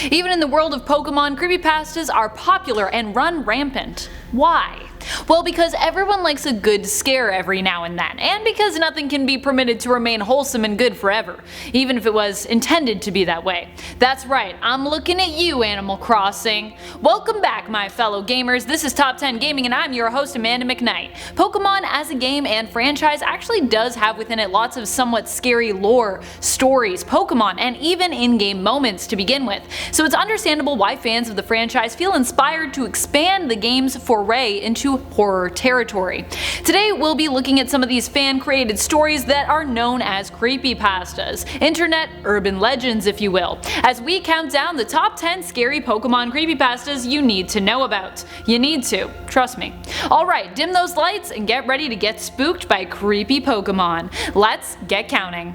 Even in the world of Pokemon, creepypastas are popular and run rampant. Why? Well, because everyone likes a good scare every now and then, and because nothing can be permitted to remain wholesome and good forever, even if it was intended to be that way. That's right, I'm looking at you, Animal Crossing. Welcome back, my fellow gamers. This is Top 10 Gaming and I'm your host, Amanda McKnight. Pokemon as a game and franchise actually does have within it lots of somewhat scary lore, stories, Pokemon, and even in-game moments to begin with, so it's understandable why fans of the franchise feel inspired to expand the game's foray into horror territory. Today we'll be looking at some of these fan-created stories that are known as creepypastas, internet urban legends if you will, as we count down the top 10 scary Pokemon creepypastas you need to know about. You need to, trust me. Alright, dim those lights and get ready to get spooked by creepy Pokemon. Let's get counting.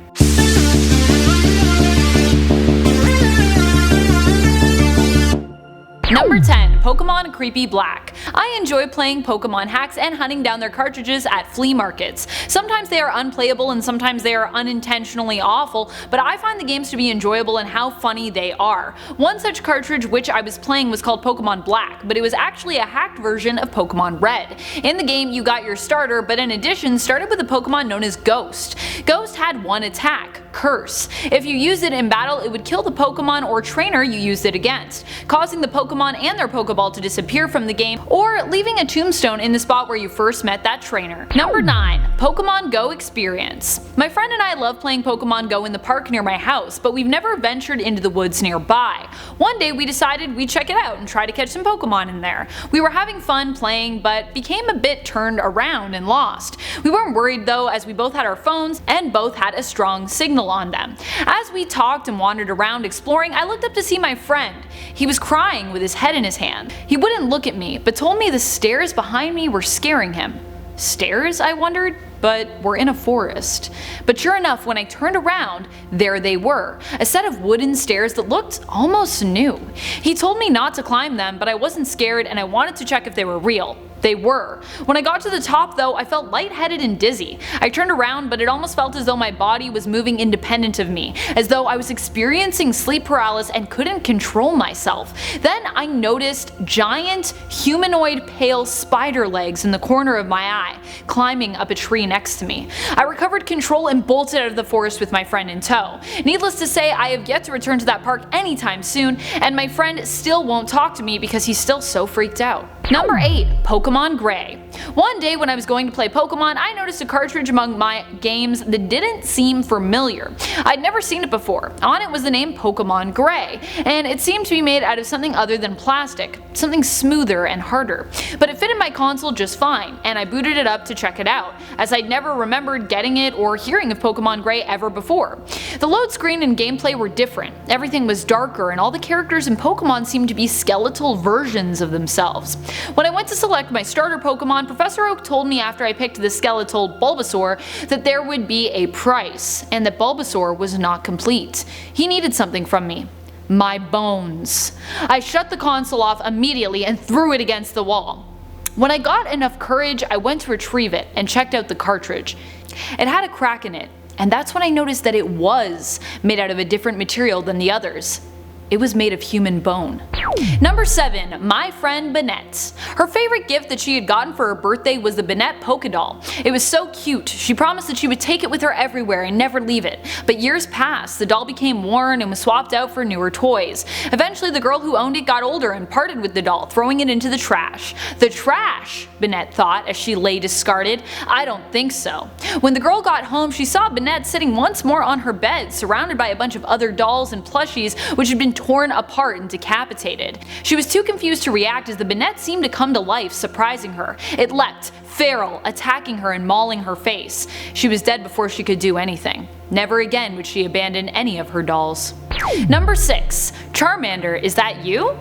Number 10. Pokemon Creepy Black. I enjoy playing Pokemon hacks and hunting down their cartridges at flea markets. Sometimes they are unplayable and sometimes they are unintentionally awful, but I find the games to be enjoyable and how funny they are. One such cartridge which I was playing was called Pokemon Black, but it was actually a hacked version of Pokemon Red. In the game you got your starter, but in addition started with a Pokemon known as Ghost. Ghost had one attack, Curse. If you used it in battle, it would kill the Pokemon or trainer you used it against, causing the Pokemon and their Pokeball to disappear from the game, or leaving a tombstone in the spot where you first met that trainer. Number 9. Pokemon Go Experience. My friend and I love playing Pokemon Go in the park near my house, but we've never ventured into the woods nearby. One day we decided we'd check it out and try to catch some Pokemon in there. We were having fun playing, but became a bit turned around and lost. We weren't worried though, as we both had our phones and both had a strong signal on them. As we talked and wandered around exploring, I looked up to see my friend. He was crying with his head in his hand. He wouldn't look at me, but told me the stairs behind me were scaring him. Stairs, I wondered, but we're in a forest. But sure enough, when I turned around, there they were, a set of wooden stairs that looked almost new. He told me not to climb them, but I wasn't scared and I wanted to check if they were real. They were. When I got to the top though, I felt lightheaded and dizzy. I turned around, but it almost felt as though my body was moving independent of me, as though I was experiencing sleep paralysis and couldn't control myself. Then I noticed giant, humanoid pale spider legs in the corner of my eye, climbing up a tree next to me. I recovered control and bolted out of the forest with my friend in tow. Needless to say, I have yet to return to that park anytime soon, and my friend still won't talk to me because he's still so freaked out. Number 8. Pokemon Gray. One day when I was going to play Pokemon, I noticed a cartridge among my games that didn't seem familiar. I'd never seen it before. On it was the name Pokemon Gray, and it seemed to be made out of something other than plastic, something smoother and harder. But it fit in my console just fine, and I booted it up to check it out, as I'd never remembered getting it or hearing of Pokemon Gray ever before. The load screen and gameplay were different. Everything was darker, and all the characters in Pokemon seemed to be skeletal versions of themselves. When I went to select my starter Pokemon, Professor Oak told me after I picked the skeletal Bulbasaur that there would be a price, and that Bulbasaur was not complete. He needed something from me. My bones. I shut the console off immediately and threw it against the wall. When I got enough courage, I went to retrieve it and checked out the cartridge. It had a crack in it, and that's when I noticed that it was made out of a different material than the others. It was made of human bone. Number 7. My friend Banette. Her favorite gift that she had gotten for her birthday was the Banette Polka Doll. It was so cute. She promised that she would take it with her everywhere and never leave it. But years passed, the doll became worn and was swapped out for newer toys. Eventually the girl who owned it got older and parted with the doll, throwing it into the trash. The trash, Banette thought as she lay discarded. I don't think so. When the girl got home, she saw Banette sitting once more on her bed, surrounded by a bunch of other dolls and plushies which had been torn apart and decapitated. She was too confused to react as the Banette seemed to come to life, surprising her. It leapt, feral, attacking her and mauling her face. She was dead before she could do anything. Never again would she abandon any of her dolls. Number 6. Charmander, is that you?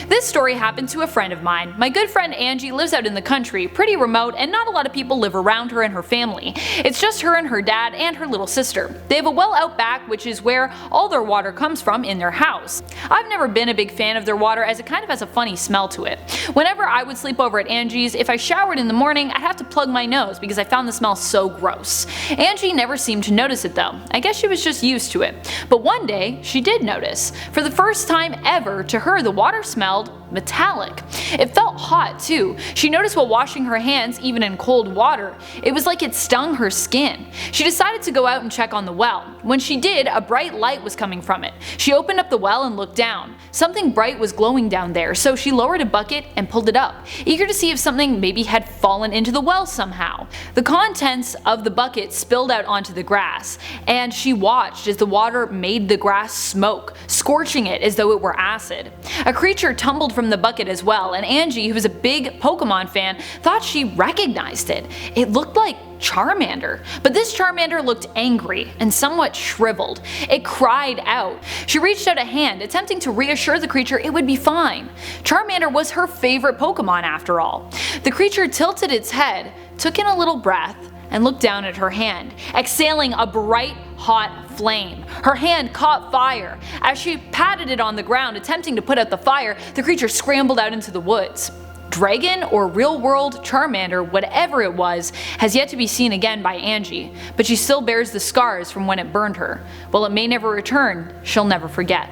This story happened to a friend of mine. My good friend Angie lives out in the country, pretty remote, and not a lot of people live around her and her family. It's just her and her dad and her little sister. They have a well out back, which is where all their water comes from in their house. I've never been a big fan of their water as it kind of has a funny smell to it. Whenever I would sleep over at Angie's, if I showered in the morning, I'd have to plug my nose because I found the smell so gross. Angie never seemed to notice it though. I guess she was just used to it. But one day, she did notice. For the first time ever, to her the water smelled metallic. It felt hot too. She noticed while washing her hands, even in cold water, it was like it stung her skin. She decided to go out and check on the well. When she did, a bright light was coming from it. She opened up the well and looked down. Something bright was glowing down there, so she lowered a bucket and pulled it up, eager to see if something maybe had fallen into the well somehow. The contents of the bucket spilled out onto the grass, and she watched as the water made the grass smoke, scorching it as though it were acid. A creature tumbled from the bucket as well, and Angie, who was a big Pokemon fan, thought she recognized it. It looked like Charmander, but this Charmander looked angry and somewhat shriveled. It cried out. She reached out a hand, attempting to reassure the creature it would be fine. Charmander was her favorite Pokemon after all. The creature tilted its head, took in a little breath, and looked down at her hand, exhaling a bright, hot flame. Her hand caught fire. As she patted it on the ground, attempting to put out the fire, the creature scrambled out into the woods. Dragon or real-world Charmander, whatever it was, has yet to be seen again by Angie, but she still bears the scars from when it burned her. While it may never return, she'll never forget.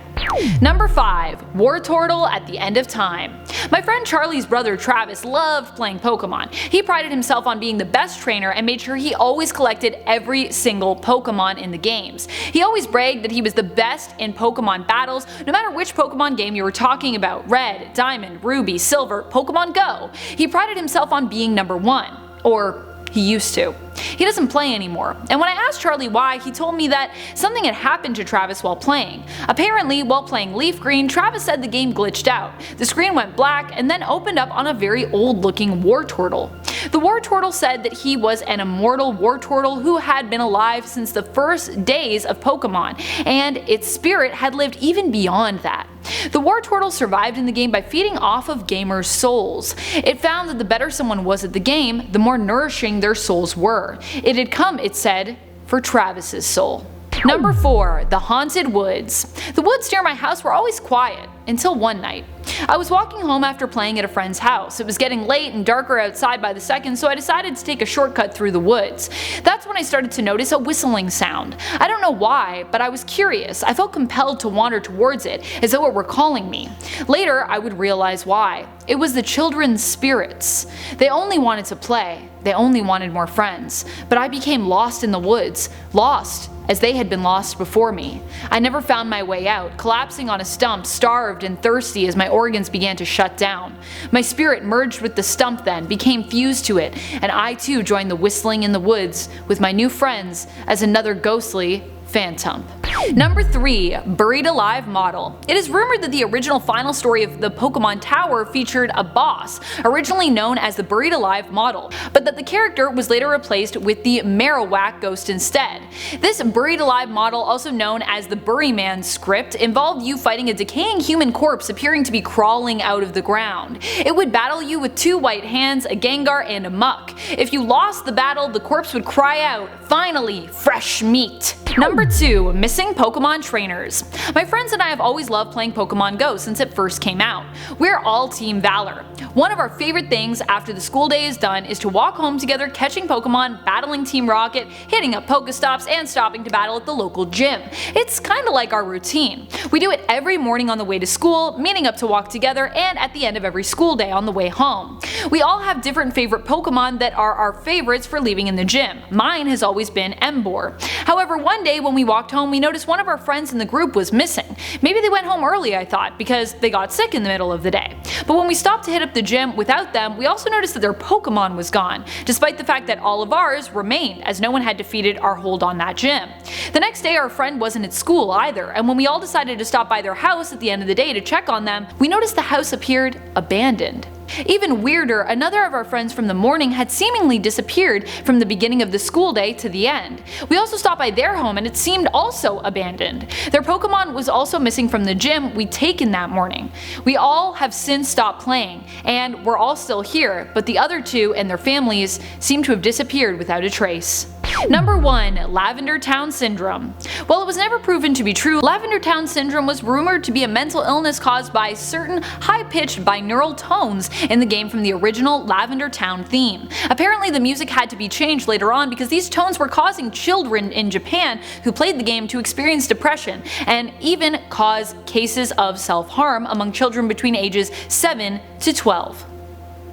Number 5. Wartortle at the end of time. My friend Charlie's brother Travis loved playing Pokemon. He prided himself on being the best trainer and made sure he always collected every single Pokemon in the games. He always bragged that he was the best in Pokemon battles, no matter which Pokemon game you were talking about: Red, Diamond, Ruby, Silver, Pokemon Go. He prided himself on being number 1. Or he used to. He doesn't play anymore, and when I asked Charlie why, he told me that something had happened to Travis while playing. Apparently, while playing Leaf Green, Travis said the game glitched out. The screen went black and then opened up on a very old looking Wartortle. The Wartortle said that he was an immortal Wartortle who had been alive since the first days of Pokemon, and its spirit had lived even beyond that. The Wartortle survived in the game by feeding off of gamers' souls. It found that the better someone was at the game, the more nourishing their souls were. It had come, it said, for Travis's soul. Number 4. The Haunted Woods. The woods near my house were always quiet, until one night. I was walking home after playing at a friend's house. It was getting late and darker outside by the second, so I decided to take a shortcut through the woods. That's when I started to notice a whistling sound. I don't know why, but I was curious. I felt compelled to wander towards it, as though it were calling me. Later, I would realize why. It was the children's spirits. They only wanted to play. They only wanted more friends. But I became lost in the woods. Lost as they had been lost before me. I never found my way out, collapsing on a stump, starved and thirsty as my organs began to shut down. My spirit merged with the stump then, became fused to it, and I too joined the whistling in the woods with my new friends as another ghostly phantom. Number 3. Buried Alive Model. It is rumored that the original final story of the Pokemon Tower featured a boss, originally known as the Buried Alive Model, but that the character was later replaced with the Marowak ghost instead. This Buried Alive Model, also known as the Buryman script, involved you fighting a decaying human corpse appearing to be crawling out of the ground. It would battle you with 2 white hands, a Gengar, and a Muck. If you lost the battle, the corpse would cry out, "Finally, fresh meat!" Number 2. Missing Pokemon Trainers. My friends and I have always loved playing Pokemon Go since it first came out. We're all Team Valor. One of our favorite things after the school day is done is to walk home together catching Pokemon, battling Team Rocket, hitting up Pokestops, and stopping to battle at the local gym. It's kinda like our routine. We do it every morning on the way to school, meeting up to walk together, and at the end of every school day on the way home. We all have different favorite Pokemon that are our favorites for leaving in the gym. Mine has always been Emboar. However, one day when we walked home, we noticed one of our friends in the group was missing. Maybe they went home early, I thought, because they got sick in the middle of the day. But when we stopped to hit up the gym without them, we also noticed that their Pokemon was gone, despite the fact that all of ours remained, as no one had defeated our hold on that gym. The next day our friend wasn't at school either, and when we all decided to stop by their house at the end of the day to check on them, we noticed the house appeared abandoned. Even weirder, another of our friends from the morning had seemingly disappeared from the beginning of the school day to the end. We also stopped by their home and it seemed also abandoned. Their Pokemon was also missing from the gym we'd taken that morning. We all have since stopped playing, and we're all still here, but the other two and their families seem to have disappeared without a trace. Number 1. Lavender Town Syndrome. While it was never proven to be true, Lavender Town Syndrome was rumored to be a mental illness caused by certain high-pitched binaural tones in the game from the original Lavender Town theme. Apparently the music had to be changed later on because these tones were causing children in Japan who played the game to experience depression, and even cause cases of self-harm among children between ages 7 to 12.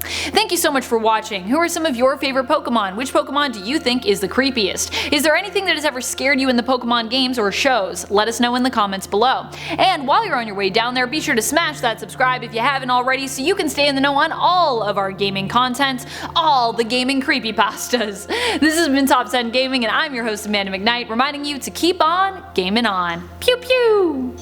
Thank you so much for watching. Who are some of your favorite Pokemon? Which Pokemon do you think is the creepiest? Is there anything that has ever scared you in the Pokemon games or shows? Let us know in the comments below. And while you're on your way down there, be sure to smash that subscribe if you haven't already so you can stay in the know on all of our gaming content, all the gaming creepypastas. This has been Top 10 Gaming and I'm your host Amanda McKnight, reminding you to keep on gaming on. Pew pew!